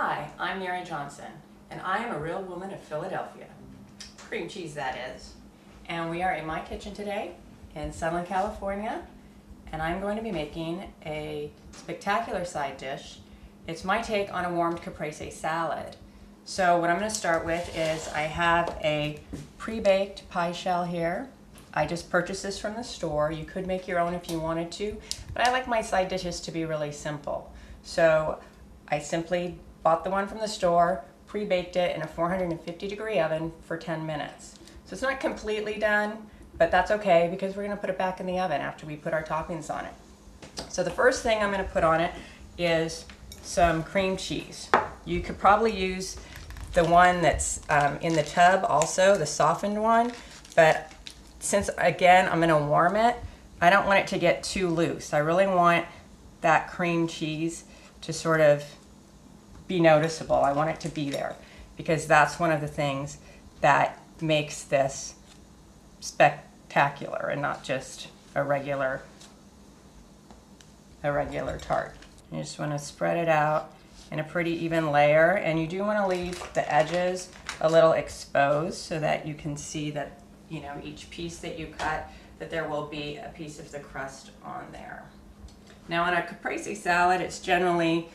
Hi, I'm Mary Johnson, and I am a real woman of Philadelphia. Cream cheese, that is. And we are in my kitchen today in Southern California, and I'm going to be making a spectacular side dish. It's my take on a warmed caprese salad. So what I'm going to start with is I have a pre-baked pie shell here. I just purchased this from the store. You could make your own if you wanted to, but I like my side dishes to be really simple. So I simply bought the one from the store, pre-baked it in a 450-degree oven for 10 minutes. So it's not completely done, but that's okay because we're going to put it back in the oven after we put our toppings on it. So the first thing I'm going to put on it is some cream cheese. You could probably use the one that's in the tub also, the softened one, but since again I'm going to warm it, I don't want it to get too loose. I really want that cream cheese to sort of be noticeable. I want it to be there because that's one of the things that makes this spectacular and not just a regular tart. You just want to spread it out in a pretty even layer, and you do want to leave the edges a little exposed so that you can see that, you know, each piece that you cut, that there will be a piece of the crust on there. Now on a caprese salad, it's generally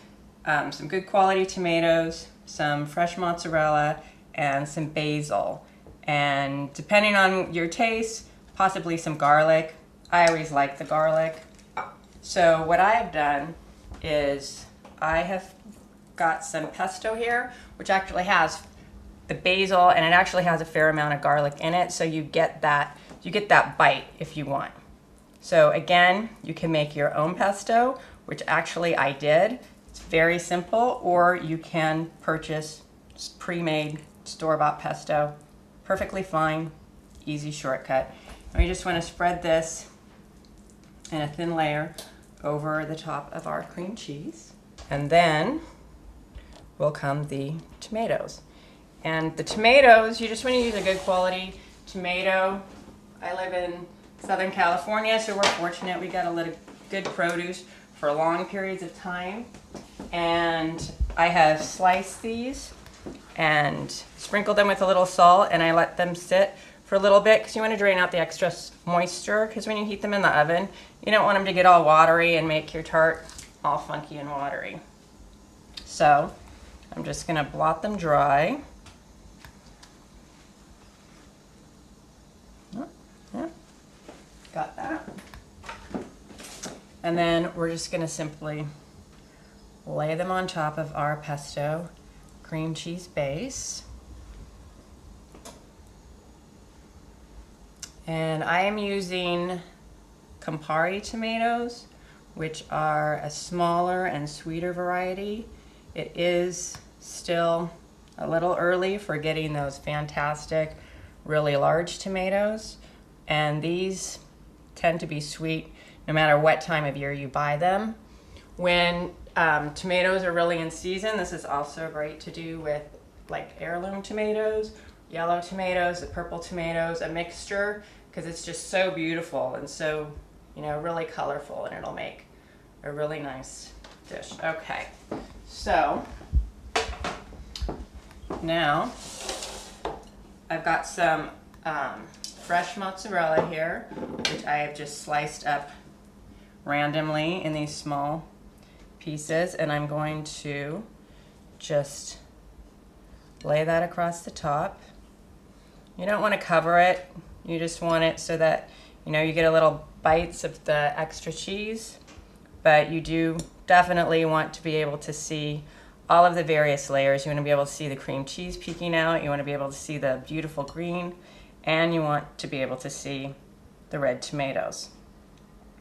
some good quality tomatoes, some fresh mozzarella, and some basil. And depending on your taste, possibly some garlic. I always like the garlic. So what I have done is I have got some pesto here, which actually has the basil, and it actually has a fair amount of garlic in it, so you get that bite if you want. So again, you can make your own pesto, which actually I did. It's very simple, or you can purchase pre-made store-bought pesto. Perfectly fine, easy shortcut. And we just want to spread this in a thin layer over the top of our cream cheese. And then will come the tomatoes. And the tomatoes, you just want to use a good quality tomato. I live in Southern California, so we're fortunate. We got a little good produce for long periods of time. And I have sliced these and sprinkled them with a little salt, and I let them sit for a little bit because you want to drain out the extra moisture, because when you heat them in the oven, you don't want them to get all watery and make your tart all funky and watery. So I'm just going to blot them dry. Yeah, got that. And then we're just going to simply lay them on top of our pesto cream cheese base. And I am using Campari tomatoes, which are a smaller and sweeter variety. It is still a little early for getting those fantastic, really large tomatoes. And these tend to be sweet no matter what time of year you buy them. When tomatoes are really in season, this is also great to do with like heirloom tomatoes, yellow tomatoes, the purple tomatoes, a mixture, because it's just so beautiful and so, you know, really colorful, and it'll make a really nice dish. Okay, so now I've got some fresh mozzarella here, which I have just sliced up randomly in these small pieces, and I'm going to just lay that across the top. You don't want to cover it, you just want it so that, you know, you get a little bites of the extra cheese, but you do definitely want to be able to see all of the various layers. You want to be able to see the cream cheese peeking out, you want to be able to see the beautiful green, and you want to be able to see the red tomatoes.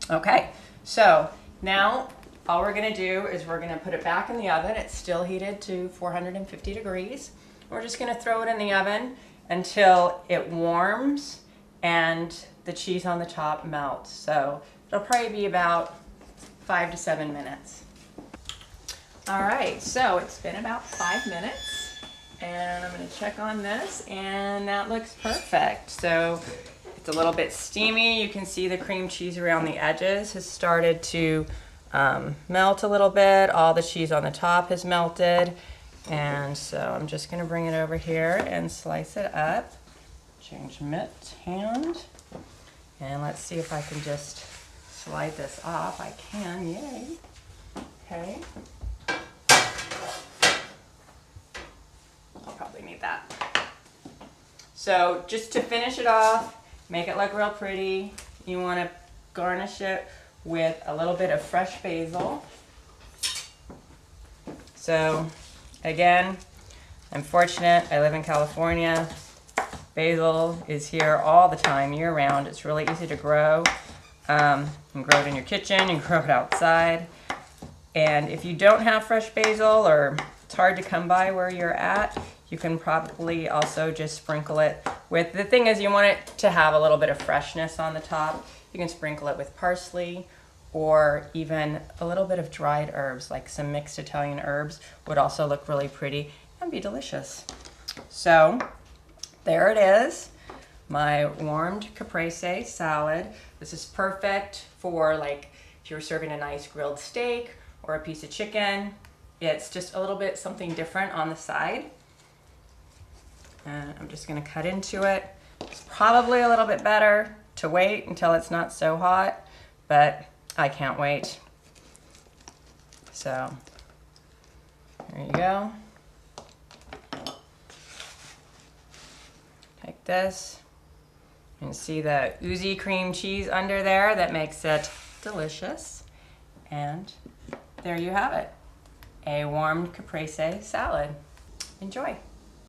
Okay, so now all we're going to do is we're going to put it back in the oven. It's still heated to 450 degrees. We're just going to throw it in the oven until it warms and the cheese on the top melts. So it'll probably be about 5 to 7 minutes. All right, so it's been about 5 minutes, and I'm going to check on this, and that looks perfect. So it's a little bit steamy. You can see the cream cheese around the edges has started to melt a little bit. All the cheese on the top has melted, And so I'm just gonna bring it over here and slice it up. Change mitt hand. And let's see if I can just slide this off. I can, yay. Okay. I'll probably need that. So just to finish it off, make it look real pretty, you wanna garnish it with a little bit of fresh basil. So again, I'm fortunate, I live in California. Basil is here all the time, year round. It's really easy to grow. You can grow it in your kitchen, you can grow it outside. And if you don't have fresh basil or it's hard to come by where you're at, you can probably also just sprinkle it with, the thing is you want it to have a little bit of freshness on the top. You can sprinkle it with parsley or even a little bit of dried herbs, like some mixed Italian herbs would also look really pretty and be delicious. So there it is, my warmed caprese salad. This is perfect for like if you're serving a nice grilled steak or a piece of chicken. It's just a little bit something different on the side. And I'm just gonna cut into it. It's probably a little bit better to wait until it's not so hot, but I can't wait. So there you go. Take this and see the oozy cream cheese under there that makes it delicious. And there you have it, a warmed caprese salad. Enjoy.